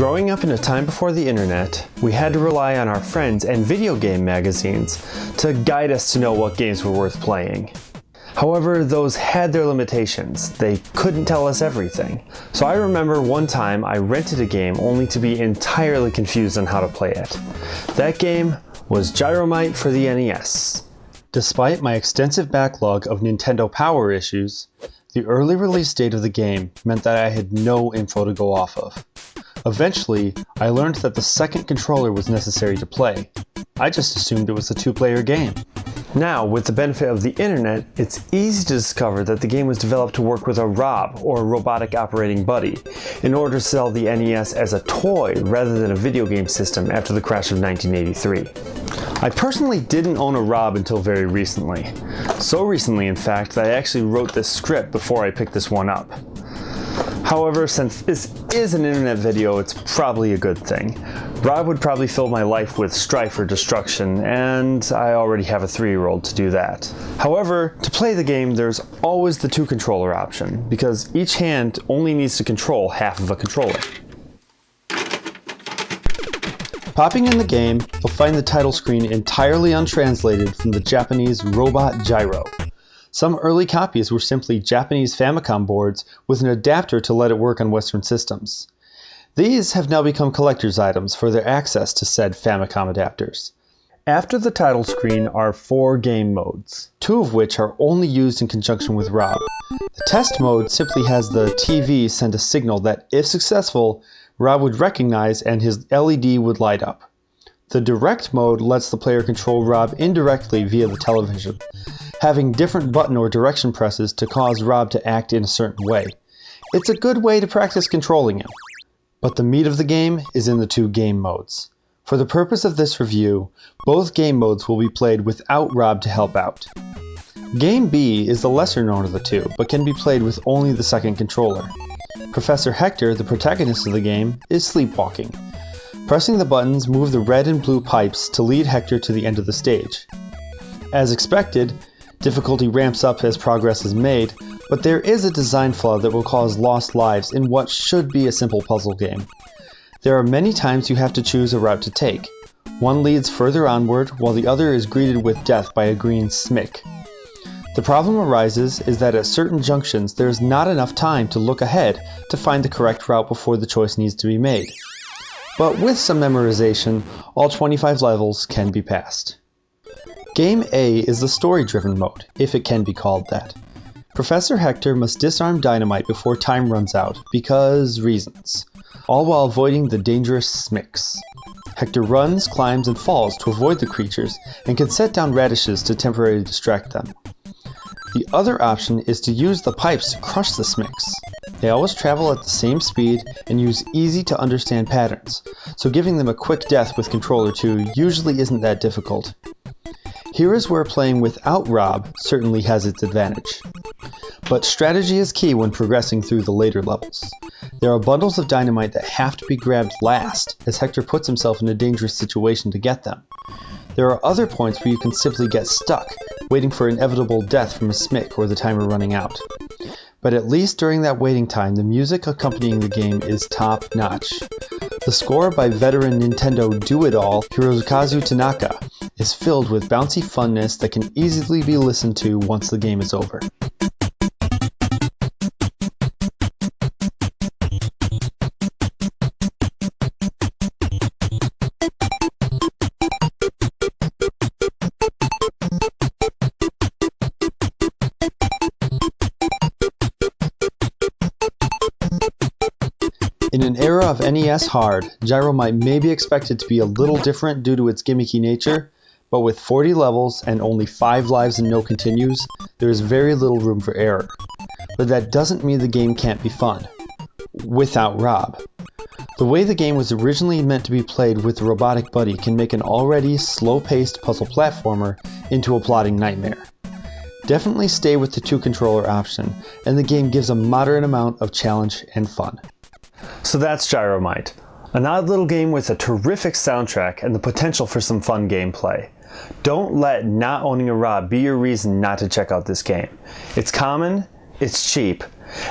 Growing up in a time before the internet, we had to rely on our friends and video game magazines to guide us to know what games were worth playing. However, those had their limitations. They couldn't tell us everything. So I remember one time I rented a game only to be entirely confused on how to play it. That game was Gyromite for the NES. Despite my extensive backlog of Nintendo Power issues, the early release date of the game meant that I had no info to go off of. Eventually, I learned that the second controller was necessary to play. I just assumed it was a two-player game. Now, with the benefit of the internet, it's easy to discover that the game was developed to work with a ROB, or robotic operating buddy, in order to sell the NES as a toy rather than a video game system after the crash of 1983. I personally didn't own a ROB until very recently. So recently, in fact, that I actually wrote this script before I picked this one up. However, since this is an internet video, it's probably a good thing. Rob would probably fill my life with strife or destruction, and I already have a 3-year-old to do that. However, to play the game, there's always the 2-controller option, because each hand only needs to control half of a controller. Popping in the game, you'll find the title screen entirely untranslated from the Japanese robot gyro. Some early copies were simply Japanese Famicom boards with an adapter to let it work on Western systems. These have now become collector's items for their access to said Famicom adapters. After the title screen are 4 game modes, 2 of which are only used in conjunction with ROB. The test mode simply has the TV send a signal that, if successful, Rob would recognize and his LED would light up. The direct mode lets the player control Rob indirectly via the television, having different button or direction presses to cause Rob to act in a certain way. It's a good way to practice controlling him. But the meat of the game is in the 2 game modes. For the purpose of this review, both game modes will be played without Rob to help out. Game B is the lesser known of the 2, but can be played with only the second controller. Professor Hector, the protagonist of the game, is sleepwalking. Pressing the buttons move the red and blue pipes to lead Hector to the end of the stage. As expected, difficulty ramps up as progress is made, but there is a design flaw that will cause lost lives in what should be a simple puzzle game. There are many times you have to choose a route to take. One leads further onward, while the other is greeted with death by a green smick. The problem arises is that at certain junctions there is not enough time to look ahead to find the correct route before the choice needs to be made. But with some memorization, all 25 levels can be passed. Game A is the story-driven mode, if it can be called that. Professor Hector must disarm dynamite before time runs out, because reasons, all while avoiding the dangerous smicks. Hector runs, climbs, and falls to avoid the creatures, and can set down radishes to temporarily distract them. The other option is to use the pipes to crush the smicks. They always travel at the same speed and use easy-to-understand patterns, so giving them a quick death with Controller 2 usually isn't that difficult. Here is where playing without Rob certainly has its advantage. But strategy is key when progressing through the later levels. There are bundles of dynamite that have to be grabbed last, as Hector puts himself in a dangerous situation to get them. There are other points where you can simply get stuck, waiting for inevitable death from a smick or the timer running out. But at least during that waiting time, the music accompanying the game is top-notch. The score by veteran Nintendo do-it-all Hirokazu Tanaka is filled with bouncy funness that can easily be listened to once the game is over. In an era of NES hard, Gyromite may be expected to be a little different due to its gimmicky nature, but with 40 levels and only 5 lives and no continues, there is very little room for error. But that doesn't mean the game can't be fun. Without Rob. The way the game was originally meant to be played with the robotic buddy can make an already slow-paced puzzle platformer into a plotting nightmare. Definitely stay with the 2-controller option, and the game gives a moderate amount of challenge and fun. So that's Gyromite, an odd little game with a terrific soundtrack and the potential for some fun gameplay. Don't let not owning a ROB be your reason not to check out this game. It's common, it's cheap,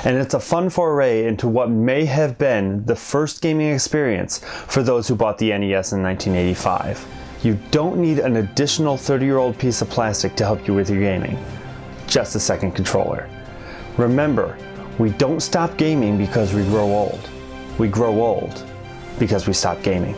and it's a fun foray into what may have been the first gaming experience for those who bought the NES in 1985. You don't need an additional 30-year-old piece of plastic to help you with your gaming. Just a second controller. Remember, we don't stop gaming because we grow old. We grow old because we stop gaming.